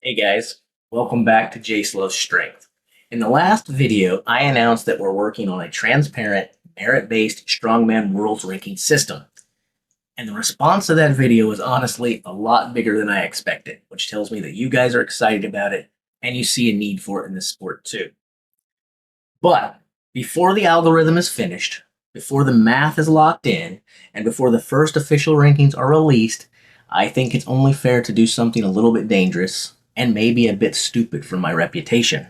Hey guys, welcome back to Jace Loves Strength. In the last video, I announced that we're working on a transparent, merit-based Strongman World Ranking system. And the response to that video was honestly a lot bigger than I expected, which tells me that you guys are excited about it and you see a need for it in this sport too. But before the algorithm is finished, before the math is locked in, and before the first official rankings are released, I think it's only fair to do something a little bit dangerous and maybe a bit stupid for my reputation.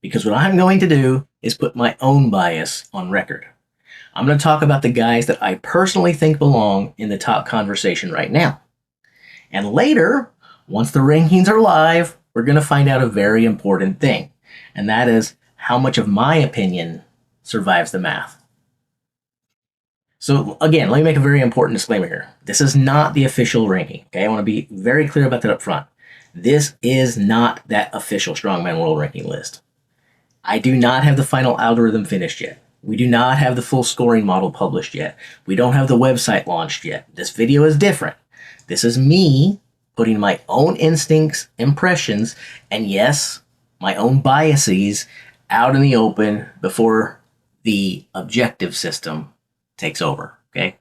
Because what I'm going to do is put my own bias on record. I'm going to talk about the guys that I personally think belong in the top conversation right now. And later, once the rankings are live, we're going to find out a very important thing, and that is how much of my opinion survives the math. So again, let me make a very important disclaimer here. This is not the official ranking, okay? I want to be very clear about that up front. This is not that official Strongman World Ranking list. I do not have the final algorithm finished yet. We do not have the full scoring model published yet. We don't have the website launched yet. This video is different. This is me putting my own instincts, impressions, and yes, my own biases out in the open before the objective system takes over, okay?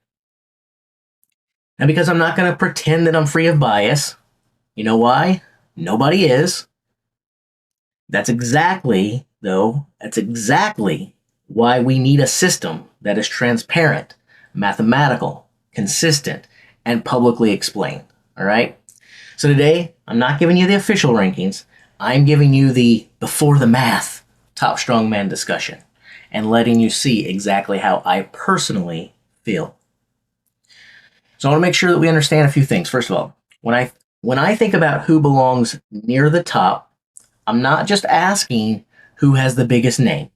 Now, because I'm not going to pretend that I'm free of bias, you know why? Nobody is. That's exactly why we need a system that is transparent, mathematical, consistent, and publicly explained, all right? So today, I'm not giving you the official rankings. I'm giving you the before the math top strongman discussion and letting you see exactly how I personally feel. So I want to make sure that we understand a few things. First of all, when I think about who belongs near the top, I'm not just asking who has the biggest name.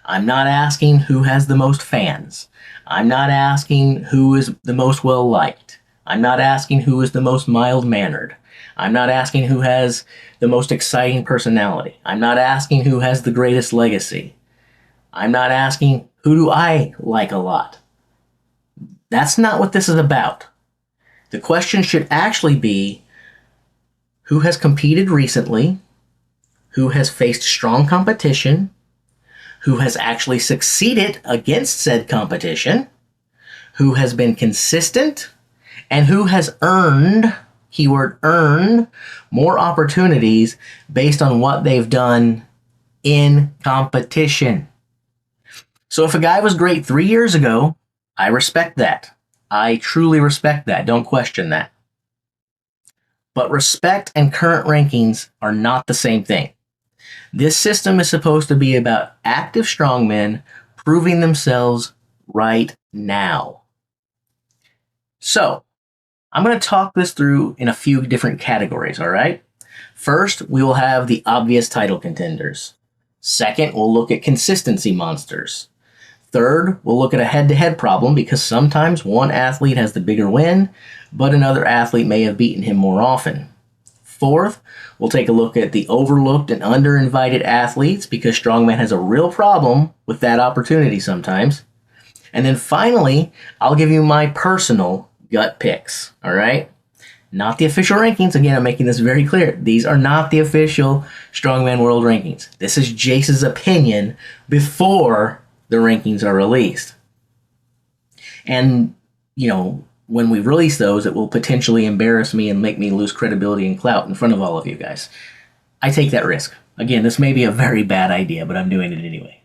I'm not asking who has the most fans. I'm not asking who is the most well-liked. I'm not asking who is the most mild-mannered. I'm not asking who has the most exciting personality. I'm not asking who has the greatest legacy. I'm not asking who do I like a lot. That's not what this is about. The question should actually be who has competed recently, who has faced strong competition, who has actually succeeded against said competition, who has been consistent, and who has earned, keyword earned, more opportunities based on what they've done in competition. So if a guy was great 3 years ago, I respect that. I truly respect that. Don't question that. But respect and current rankings are not the same thing. This system is supposed to be about active strongmen proving themselves right now. So, I'm going to talk this through in a few different categories, all right? First, we will have the obvious title contenders. Second, we'll look at consistency monsters. Third, we'll look at a head-to-head problem because sometimes one athlete has the bigger win, but another athlete may have beaten him more often. Fourth, we'll take a look at the overlooked and under-invited athletes because Strongman has a real problem with that opportunity sometimes. And then finally, I'll give you my personal gut picks, all right? Not the official rankings. Again, I'm making this very clear. These are not the official Strongman World Rankings. This is Jace's opinion before the rankings are released. And, you know, when we release those, it will potentially embarrass me and make me lose credibility and clout in front of all of you guys. I take that risk. Again, this may be a very bad idea, but I'm doing it anyway.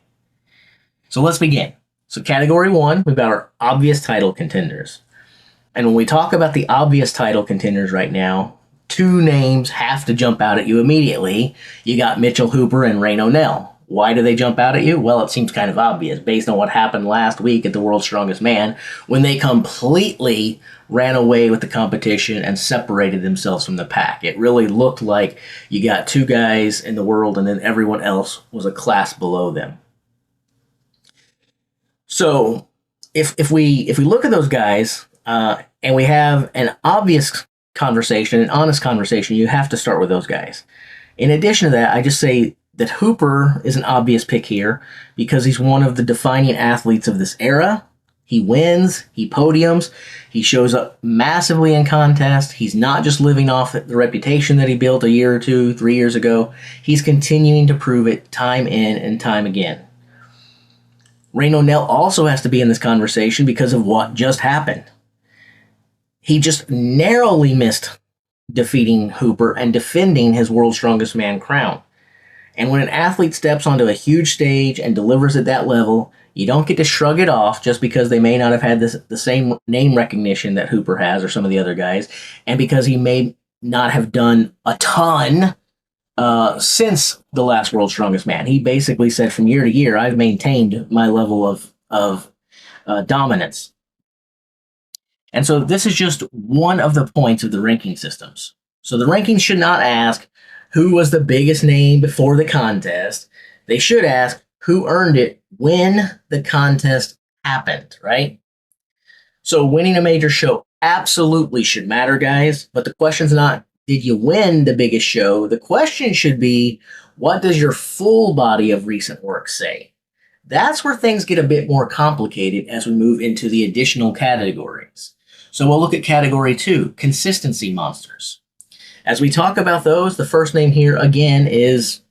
So let's begin. So category one, we've got our obvious title contenders. And when we talk about the obvious title contenders right now, two names have to jump out at you immediately. You got Mitchell Hooper and Rayno Nel. Why do they jump out at you? Well, it seems kind of obvious based on what happened last week at the World's Strongest Man when they completely ran away with the competition and separated themselves from the pack. It really looked like you got two guys in the world and then everyone else was a class below them. So if we look at those guys and we have an obvious conversation, an honest conversation, you have to start with those guys. In addition to that, I just say that Hooper is an obvious pick here because he's one of the defining athletes of this era. He wins, he podiums, he shows up massively in contests. He's not just living off the reputation that he built a year or 2, 3 years ago. He's continuing to prove it time in and time again. Rayno Nel also has to be in this conversation because of what just happened. He just narrowly missed defeating Hooper and defending his World's Strongest Man crown. And when an athlete steps onto a huge stage and delivers at that level, you don't get to shrug it off just because they may not have had the same name recognition that Hooper has or some of the other guys, and because he may not have done a ton since the last World's Strongest Man. He basically said from year to year, I've maintained my level of dominance. And so this is just one of the points of the ranking systems. So the rankings should not ask who was the biggest name before the contest. They should ask who earned it when the contest happened, right? So winning a major show absolutely should matter, guys. But the question's not, did you win the biggest show? The question should be, what does your full body of recent work say? That's where things get a bit more complicated as we move into the additional categories. So we'll look at category 2, consistency monsters. As we talk about those, the first name here again is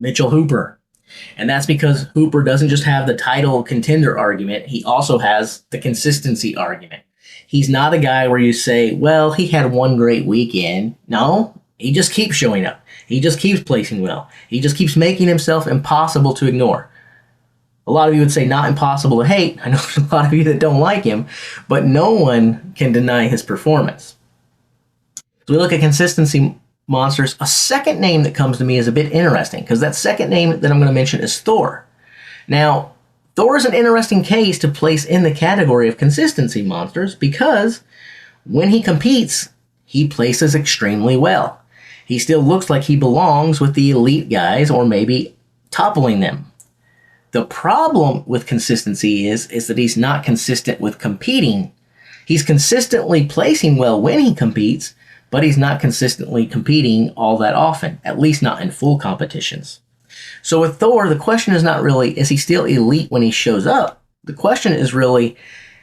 Mitchell Hooper. And that's because Hooper doesn't just have the title contender argument, he also has the consistency argument. He's not a guy where you say, well, he had one great weekend. No, he just keeps showing up. He just keeps placing well. He just keeps making himself impossible to ignore. A lot of you would say not impossible to hate. I know there's a lot of you that don't like him, but no one can deny his performance. So we look at consistency monsters. A second name that comes to me is a bit interesting because that second name that I'm going to mention is Thor. Now, Thor is an interesting case to place in the category of consistency monsters because when he competes, he places extremely well. He still looks like he belongs with the elite guys or maybe toppling them. The problem with consistency is that he's not consistent with competing. He's consistently placing well when he competes, but he's not consistently competing all that often, at least not in full competitions. So with Thor, the question is not really, is he still elite when he shows up? The question is really,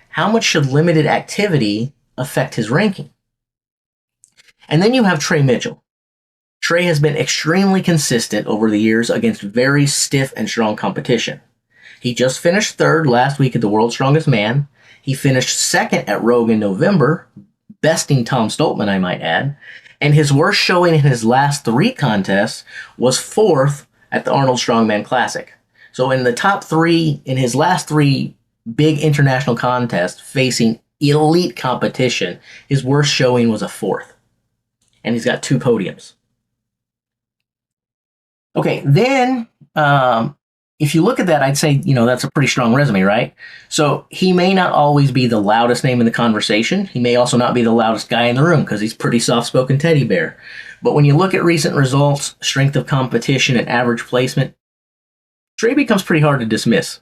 how much should limited activity affect his ranking? And then you have Trey Mitchell. Trey has been extremely consistent over the years against very stiff and strong competition. He just finished third last week at the World's Strongest Man. He finished second at Rogue in November, besting Tom Stoltman, I might add. And his worst showing in his last 3 contests was 4th at the Arnold Strongman Classic. So in the top 3, in his last 3 big international contests facing elite competition, his worst showing was a 4th. And he's got 2 podiums. Okay, then if you look at that, I'd say, that's a pretty strong resume, right? So he may not always be the loudest name in the conversation. He may also not be the loudest guy in the room because he's pretty soft-spoken teddy bear. But when you look at recent results, strength of competition, and average placement, Trey becomes pretty hard to dismiss.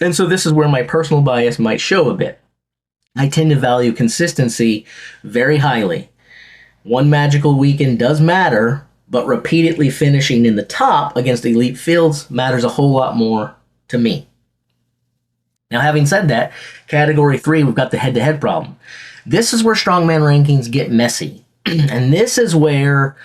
And so this is where my personal bias might show a bit. I tend to value consistency very highly. One magical weekend does matter, but repeatedly finishing in the top against elite fields matters a whole lot more to me. Now, having said that, category 3, we've got the head-to-head problem. This is where strongman rankings get messy. And this is where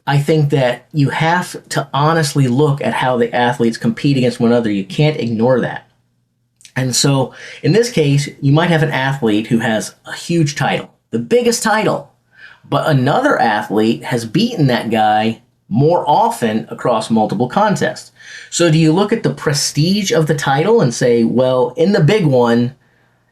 I think that you have to honestly look at how the athletes compete against one another. You can't ignore that. And so in this case, you might have an athlete who has a huge title, the biggest title, but another athlete has beaten that guy more often across multiple contests. So do you look at the prestige of the title and say, well, in the big one,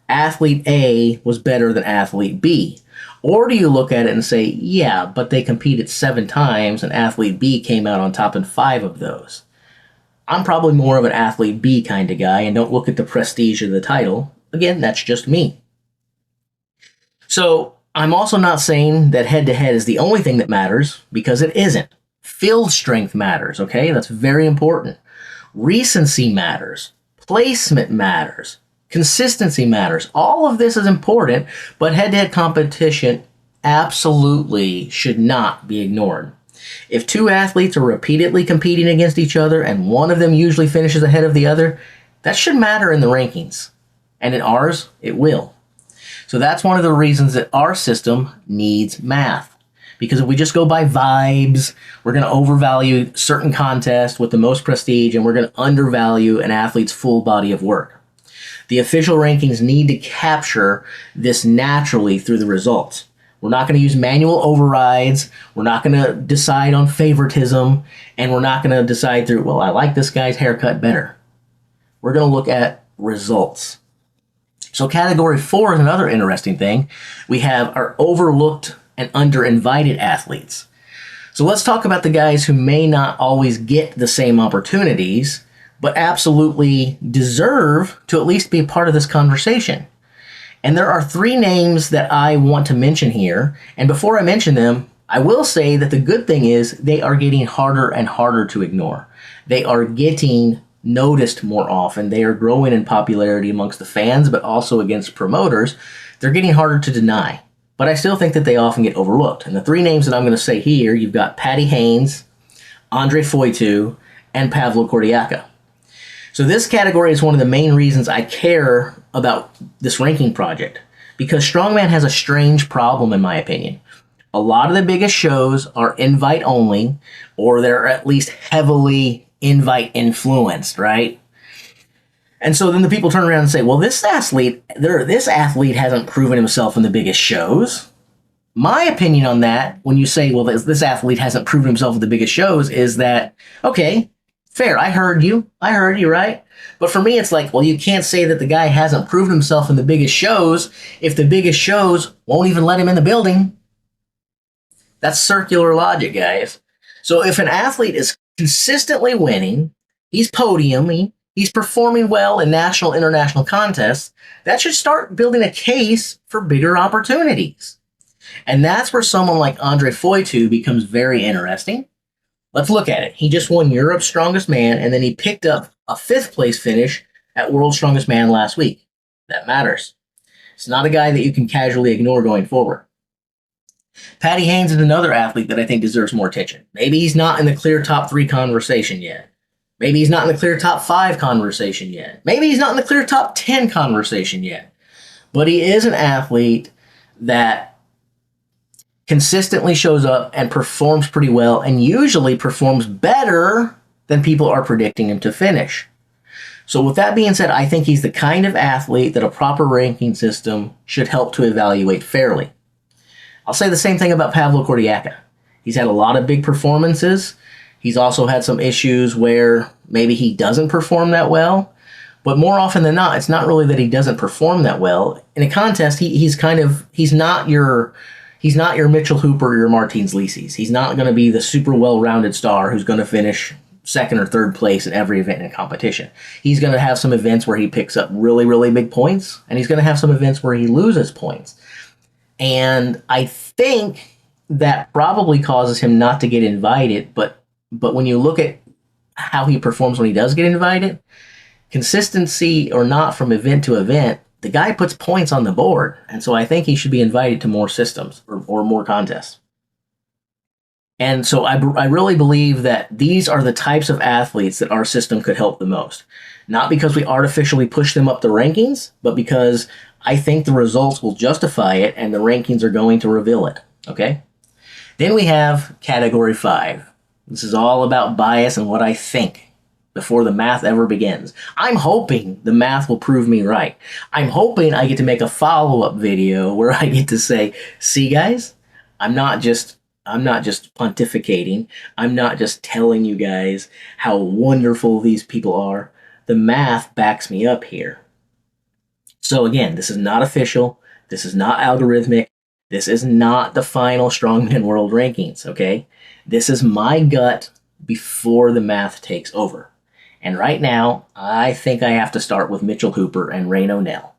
athlete A was better than athlete B? Or do you look at it and say, yeah, but they competed 7 times and athlete B came out on top in 5 of those? I'm probably more of an athlete B kind of guy and don't look at the prestige of the title. Again, that's just me. So I'm also not saying that head-to-head is the only thing that matters, because it isn't. Field strength matters, okay? That's very important. Recency matters. Placement matters. Consistency matters. All of this is important, but head-to-head competition absolutely should not be ignored. If 2 athletes are repeatedly competing against each other and one of them usually finishes ahead of the other, That should matter in the rankings. And in ours, it will. So that's one of the reasons that our system needs math. Because if we just go by vibes, we're going to overvalue certain contests with the most prestige, and we're going to undervalue an athlete's full body of work. The official rankings need to capture this naturally through the results. We're not going to use manual overrides. We're not going to decide on favoritism. And we're not going to decide through, well, I like this guy's haircut better. We're going to look at results. So category 4 is another interesting thing. We have our overlooked and underinvited athletes. So let's talk about the guys who may not always get the same opportunities, but absolutely deserve to at least be a part of this conversation. And there are 3 names that I want to mention here. And before I mention them, I will say that the good thing is they are getting harder and harder to ignore. They are getting noticed more often. They are growing in popularity amongst the fans, but also against promoters. They're getting harder to deny. But I still think that they often get overlooked. And the 3 names that I'm going to say here, you've got Paddy Haynes, Ondrej Fojtu, and Pavlo Kordiyaka. So this category is one of the main reasons I care about this ranking project, because Strongman has a strange problem, in my opinion. A lot of the biggest shows are invite only, or they're at least heavily invite influenced, right? And so then the people turn around and say, well, this athlete hasn't proven himself in the biggest shows. My opinion on that, when you say, well, this athlete hasn't proven himself in the biggest shows, is that, okay, fair, I heard you, right? But for me, it's like, well, you can't say that the guy hasn't proven himself in the biggest shows if the biggest shows won't even let him in the building. That's circular logic, guys. So if an athlete is consistently winning, he's podiuming, he's performing well in national, international contests, that should start building a case for bigger opportunities. And that's where someone like Ondrej Fojtu becomes very interesting. Let's look at it. He just won Europe's Strongest Man, and then he picked up a 5th place finish at World's Strongest Man last week. That matters. It's not a guy that you can casually ignore going forward. Paddy Haynes is another athlete that I think deserves more attention. Maybe he's not in the clear top 3 conversation yet. Maybe he's not in the clear top 5 conversation yet. Maybe he's not in the clear top 10 conversation yet. But he is an athlete that consistently shows up and performs pretty well, and usually performs better than people are predicting him to finish. So with that being said, I think he's the kind of athlete that a proper ranking system should help to evaluate fairly. I'll say the same thing about Pavlo Kordiyaka. He's had a lot of big performances. He's also had some issues where maybe he doesn't perform that well. But more often than not, it's not really that he doesn't perform that well. In a contest, he's not your Mitchell Hooper or your Martins Licis. He's not going to be the super well-rounded star who's going to finish 2nd or 3rd place in every event in a competition. He's going to have some events where he picks up really, really big points, and he's going to have some events where he loses points. And I think that probably causes him not to get invited, but when you look at how he performs when he does get invited, consistency or not from event to event, the guy puts points on the board. And so I think he should be invited to more systems or more contests. And so I really believe that these are the types of athletes that our system could help the most. Not because we artificially push them up the rankings, but because I think the results will justify it and the rankings are going to reveal it. Okay? Then we have category 5. This is all about bias and what I think before the math ever begins. I'm hoping the math will prove me right. I'm hoping I get to make a follow-up video where I get to say, see guys, I'm not just pontificating. I'm not just telling you guys how wonderful these people are. The math backs me up here. So again, this is not official. This is not algorithmic. This is not the final Strongman World Rankings, okay? This is my gut before the math takes over. And right now, I think I have to start with Mitchell Hooper and Rayno Nel.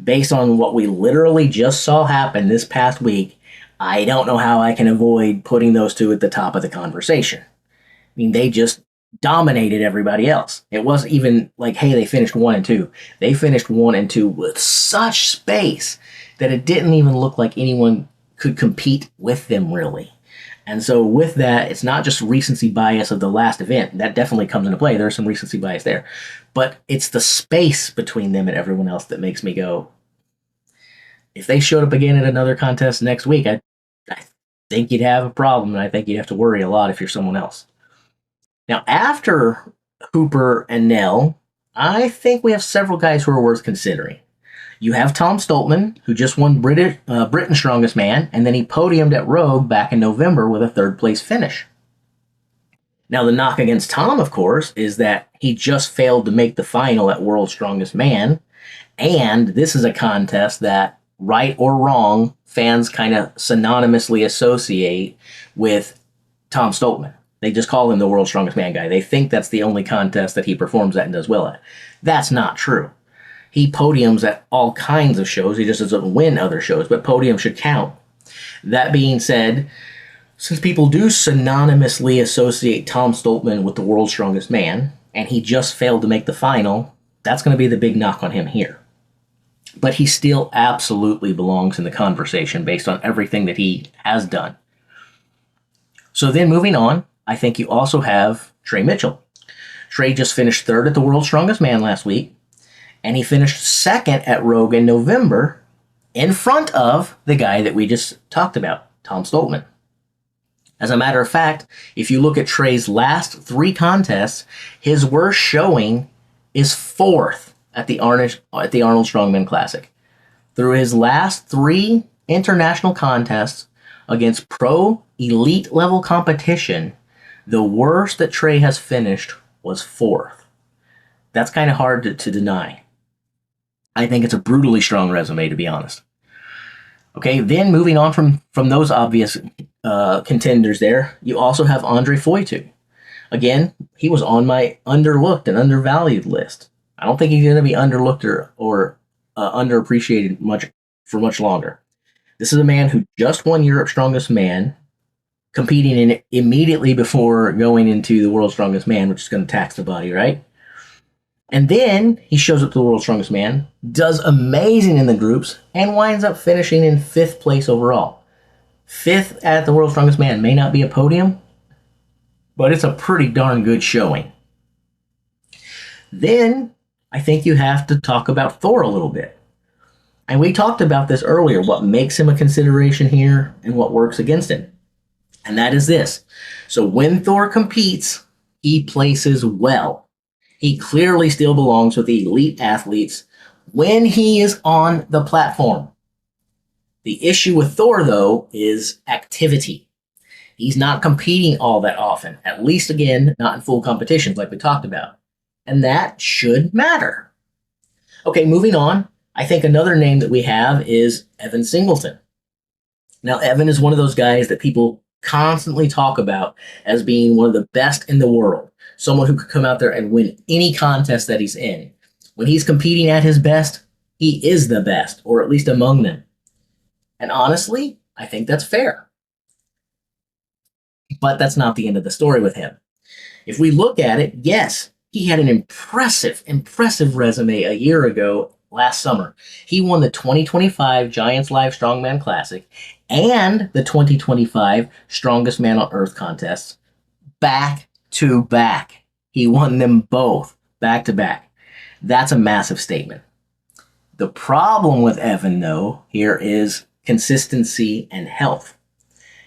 Based on what we literally just saw happen this past week, I don't know how I can avoid putting those 2 at the top of the conversation. I mean, they just dominated everybody else. It wasn't even like, hey, they finished 1 and 2. They finished 1 and 2 with such space that it didn't even look like anyone could compete with them really. And so with that, it's not just recency bias of the last event. That definitely comes into play. There's some recency bias there. But it's the space between them and everyone else that makes me go, if they showed up again at another contest next week, I think you'd have a problem, and I think you'd have to worry a lot if you're someone else. Now, after Hooper and Nel, I think we have several guys who are worth considering. You have Tom Stoltman, who just won Britain's Strongest Man, and then he podiumed at Rogue back in November with a third-place finish. Now, the knock against Tom, of course, is that he just failed to make the final at World's Strongest Man, and this is a contest that, right or wrong, fans kind of synonymously associate with Tom Stoltman. They just call him the World's Strongest Man guy. They think that's the only contest that he performs at and does well at. That's not true. He podiums at all kinds of shows. He just doesn't win other shows, but podium should count. That being said, since people do synonymously associate Tom Stoltman with the World's Strongest Man, and he just failed to make the final, that's going to be the big knock on him here. But he still absolutely belongs in the conversation based on everything that he has done. So then moving on, I think you also have Trey Mitchell. Trey just finished third at the World's Strongest Man last week, and he finished second at Rogue in November in front of the guy that we just talked about, Tom Stoltman. As a matter of fact, if you look at Trey's last 3 contests, his worst showing is fourth at the Arnold Strongman Classic. Through his last 3 international contests against pro elite level competition, the worst that Trey has finished was fourth. That's kind of hard to deny. I think it's a brutally strong resume, to be honest. Okay, then moving on from those obvious contenders there, you also have Ondrej Fojtu. Again, he was on my underlooked and undervalued list. I don't think he's going to be underlooked or underappreciated for much longer. This is a man who just won Europe's Strongest Man, competing in it immediately before going into the World's Strongest Man, which is going to tax the body, right? And then he shows up to the World's Strongest Man, does amazing in the groups, and winds up finishing in 5th place overall. 5th at the World's Strongest Man may not be a podium, but it's a pretty darn good showing. Then I think you have to talk about Thor a little bit. And we talked about this earlier, what makes him a consideration here and what works against him. And that is this. So when Thor competes, he places well. He clearly still belongs with the elite athletes when he is on the platform. The issue with Thor, though, is activity. He's not competing all that often, at least, again, not in full competitions like we talked about. And that should matter. Okay, moving on. I think another name that we have is Evan Singleton. Now, Evan is one of those guys that people constantly talk about as being one of the best in the world. Someone who could come out there and win any contest that he's in. When he's competing at his best, he is the best, or at least among them. And honestly, I think that's fair. But that's not the end of the story with him. If we look at it, yes, he had an impressive resume a year ago last summer. He won the 2025 Giants Live Strongman Classic and the 2025 Strongest Man on Earth contests back to back. He won them both back to back. That's a massive statement. The problem with Evan, though, here is consistency and health.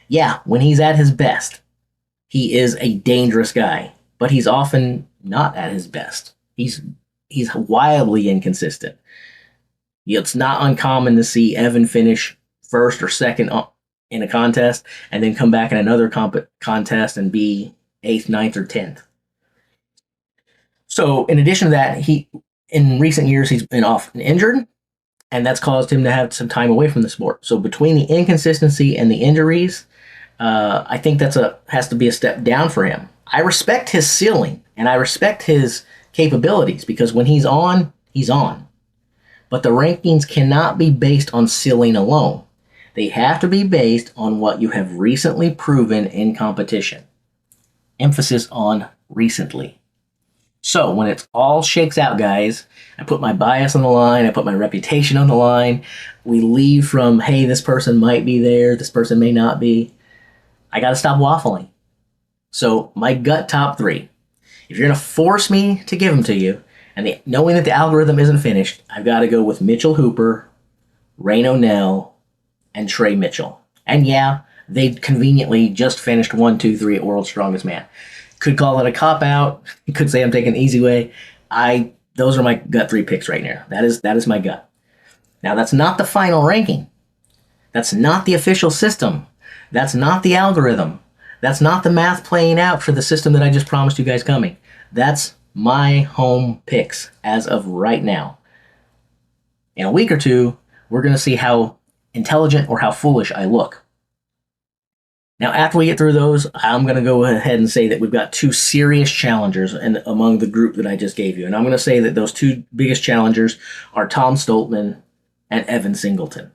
Yeah, when he's at his best, he is a dangerous guy, but he's often not at his best. He's wildly inconsistent. It's not uncommon to see Evan finish first or second in a contest and then come back in another contest and be 8th, 9th, or 10th. So in addition to that, in recent years, he's been often injured, and that's caused him to have some time away from the sport. So between the inconsistency and the injuries, I think has to be a step down for him. I respect his ceiling, and I respect his capabilities, because when he's on, he's on. But the rankings cannot be based on ceiling alone. They have to be based on what you have recently proven in competition. Emphasis on recently. So when it all shakes out, guys, I put my bias on the line, I put my reputation on the line. We leave from, hey, this person might be there, this person may not be. I got to stop waffling. So my gut top 3. If you're going to force me to give them to you, and knowing that the algorithm isn't finished, I've got to go with Mitchell Hooper, Rayno Nel, and Trey Mitchell. And yeah, they conveniently just finished 1, 2, 3 at World's Strongest Man. Could call it a cop-out. Could say I'm taking the easy way. Those are my gut 3 picks right now. That is my gut. Now, that's not the final ranking. That's not the official system. That's not the algorithm. That's not the math playing out for the system that I just promised you guys coming. That's my home picks as of right now. In a week or two, we're going to see how intelligent or how foolish I look. Now, after we get through those, I'm going to go ahead and say that we've got 2 serious challengers among the group that I just gave you. And I'm going to say that those 2 biggest challengers are Tom Stoltman and Evan Singleton.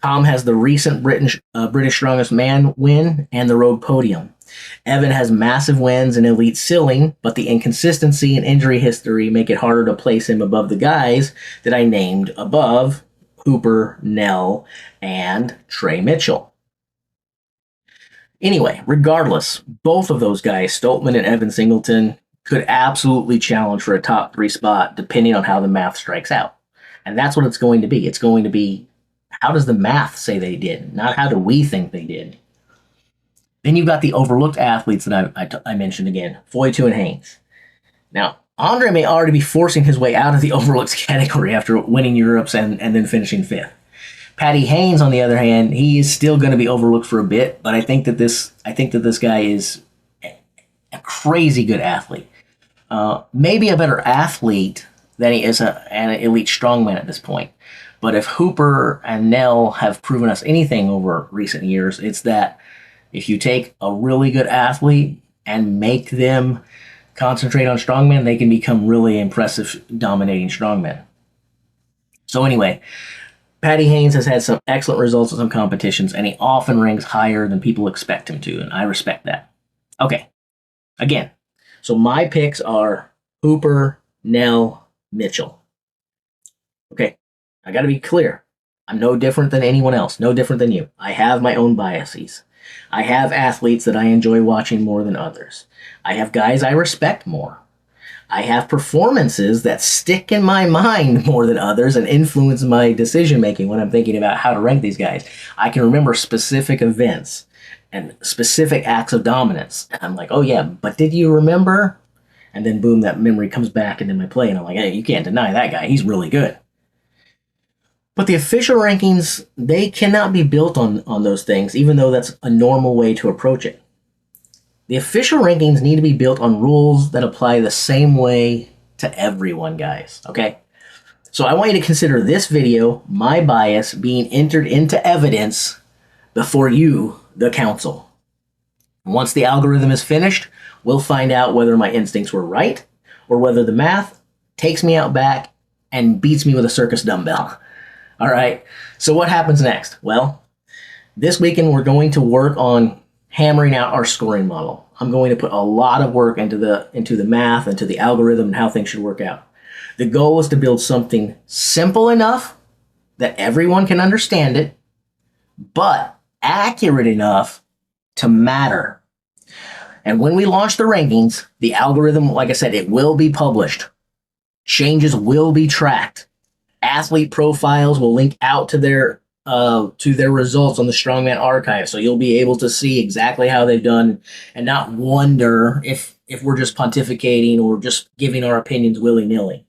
Tom has the recent British Strongest Man win and the road podium. Evan has massive wins in elite ceiling, but the inconsistency and injury history make it harder to place him above the guys that I named above, Hooper, Nel, and Trey Mitchell. Anyway, regardless, both of those guys, Stoltman and Evan Singleton, could absolutely challenge for a top 3 spot depending on how the math strikes out. And that's what it's going to be. It's going to be, how does the math say they did, not how do we think they did. Then you've got the overlooked athletes that I mentioned again, Fojtu and Haynes. Now, Ondrej may already be forcing his way out of the overlooked category after winning Europe's and then finishing 5th. Paddy Haynes, on the other hand, he is still going to be overlooked for a bit, but I think that this guy is a crazy good athlete. Maybe a better athlete than he is an elite strongman at this point. But if Hooper and Nel have proven us anything over recent years, it's that if you take a really good athlete and make them concentrate on strongman, they can become really impressive, dominating strongmen. So anyway, Paddy Haynes has had some excellent results in some competitions, and he often ranks higher than people expect him to, and I respect that. Okay, again, so my picks are Hooper, Nel, Mitchell. Okay, I got to be clear. I'm no different than anyone else, no different than you. I have my own biases. I have athletes that I enjoy watching more than others. I have guys I respect more. I have performances that stick in my mind more than others and influence my decision-making when I'm thinking about how to rank these guys. I can remember specific events and specific acts of dominance. And I'm like, oh yeah, but did you remember? And then boom, that memory comes back into my play, and I'm like, hey, you can't deny that guy. He's really good. But the official rankings, they cannot be built on those things, even though that's a normal way to approach it. The official rankings need to be built on rules that apply the same way to everyone, guys, okay? So I want you to consider this video, my bias, being entered into evidence before you, the council. Once the algorithm is finished, we'll find out whether my instincts were right or whether the math takes me out back and beats me with a circus dumbbell. All right, so what happens next? Well, this weekend we're going to work on hammering out our scoring model. I'm going to put a lot of work into the math, into the algorithm, and how things should work out. The goal is to build something simple enough that everyone can understand it, but accurate enough to matter. And when we launch the rankings, the algorithm, like I said, it will be published. Changes will be tracked. Athlete profiles will link out to their results on the Strongman archive, so you'll be able to see exactly how they've done and not wonder if we're just pontificating or just giving our opinions willy-nilly.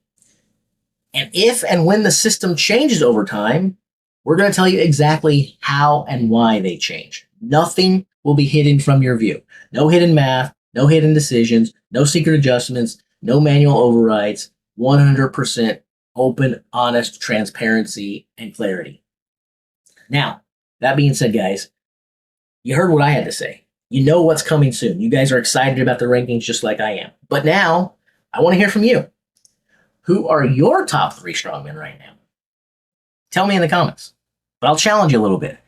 And if and when the system changes over time, we're going to tell you exactly how and why they change. Nothing will be hidden from your view. No hidden math, no hidden decisions, no secret adjustments, no manual overrides, 100% open, honest transparency and clarity. Now, that being said, guys, you heard what I had to say. You know what's coming soon. You guys are excited about the rankings just like I am. But now, I want to hear from you. Who are your top 3 strongmen right now? Tell me in the comments. But I'll challenge you a little bit.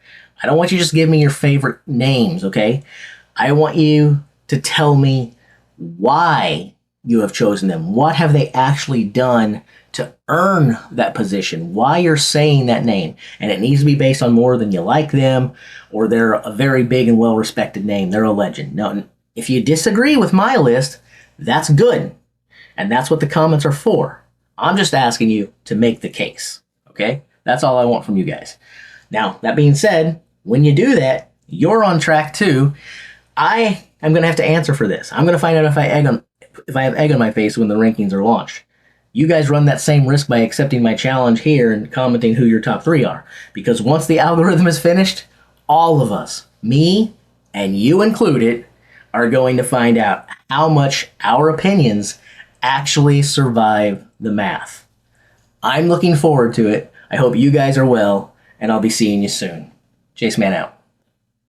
I don't want you to just give me your favorite names, okay? I want you to tell me why you have chosen them? What have they actually done to earn that position? Why you're saying that name? And it needs to be based on more than you like them, or they're a very big and well-respected name. They're a legend. Now, if you disagree with my list, that's good. And that's what the comments are for. I'm just asking you to make the case. Okay? That's all I want from you guys. Now, that being said, when you do that, you're on track too. I am going to have to answer for this. I'm going to find out if I have egg on my face when the rankings are launched. You guys run that same risk by accepting my challenge here and commenting who your top 3 are. Because once the algorithm is finished, all of us, me and you included, are going to find out how much our opinions actually survive the math. I'm looking forward to it. I hope you guys are well, and I'll be seeing you soon. Chase Man out.